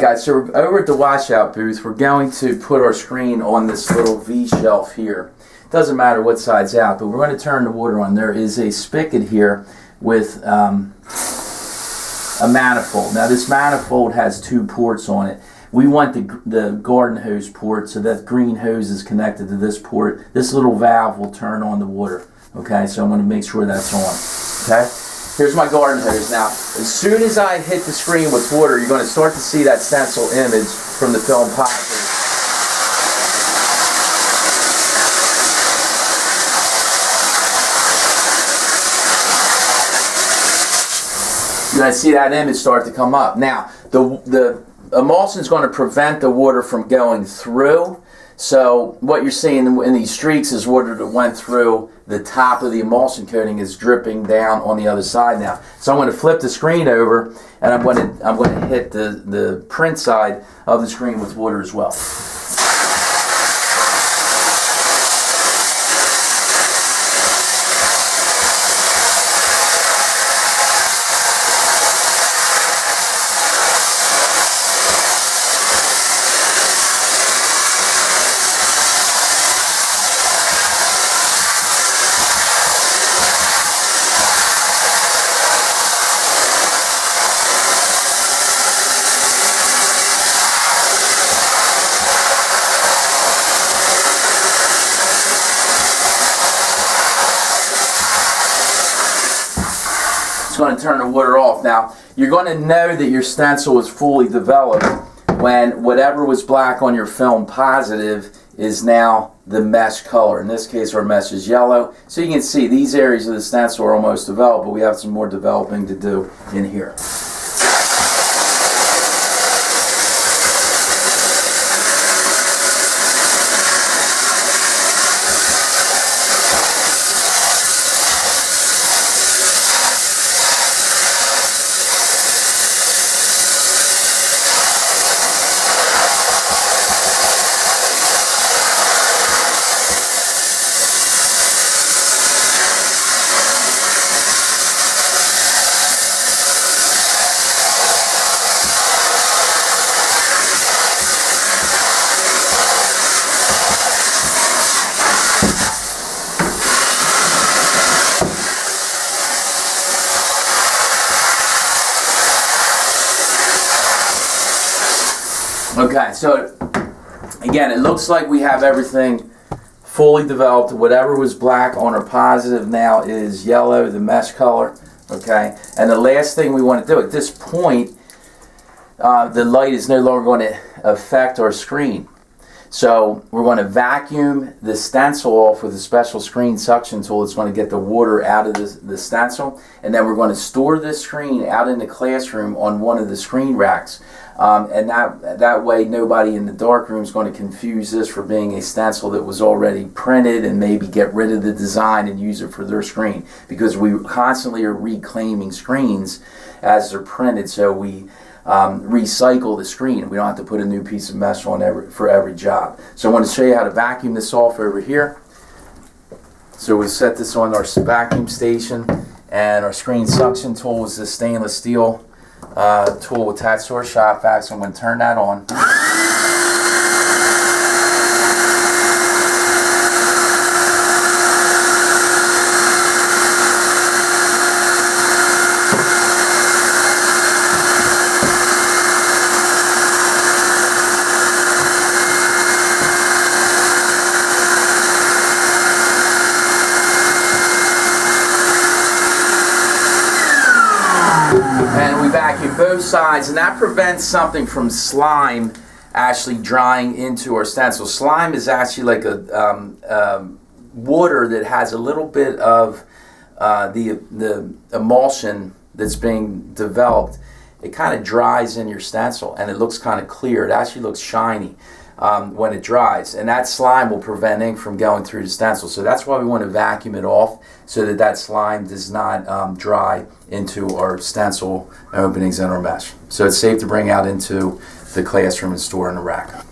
Guys, so we're over at the washout booth. We're going to put our screen on this little V shelf here. Doesn't matter what side's out, but we're going to turn the water on. There is a spigot here with a manifold. Now this manifold has two ports on it. We want the garden hose port, so that green hose is connected to this port. This little valve will turn on the water. Okay, so I'm going to make sure that's on. Okay, here's my garden hose. Now, as soon as I hit the screen with water, you're going to start to see that stencil image from the film positive. You're going to see that image start to come up. Now, the emulsion is going to prevent the water from going through. So what you're seeing in these streaks is water that went through the top of the emulsion coating is dripping down on the other side now. So I'm going to flip the screen over, and I'm going to hit the print side of the screen with water as well. Going to turn the water off. Now you're going to know that your stencil is fully developed when whatever was black on your film positive is now the mesh color. In this case our mesh is yellow, so you can see these areas of the stencil are almost developed, but we have some more developing to do in here. Okay, so again, it looks like we have everything fully developed. Whatever was black on our positive now is yellow, the mesh color. Okay, and the last thing we want to do at this point, the light is no longer going to affect our screen. So we're going to vacuum the stencil off with a special screen suction tool. It's going to get the water out of the stencil, and then we're going to store this screen out in the classroom on one of the screen racks. And that way nobody in the darkroom is going to confuse this for being a stencil that was already printed and maybe get rid of the design and use it for their screen, because we constantly are reclaiming screens as they're printed, so we recycle the screen. We don't have to put a new piece of mesh on for every job. So I want to show you how to vacuum this off over here. So we set this on our vacuum station, and our screen suction tool is this stainless steel tool attached to our shop vac. So I'm going to turn that on. And we vacuum both sides, and that prevents something from slime actually drying into our stencil. Slime is actually like a water that has a little bit of the emulsion that's being developed. It kind of dries in your stencil, and it looks kind of clear. It actually looks shiny when it dries, and that slime will prevent ink from going through the stencil. So that's why we want to vacuum it off, so that that slime does not dry into our stencil openings and our mesh. So it's safe to bring out into the classroom and store in the rack.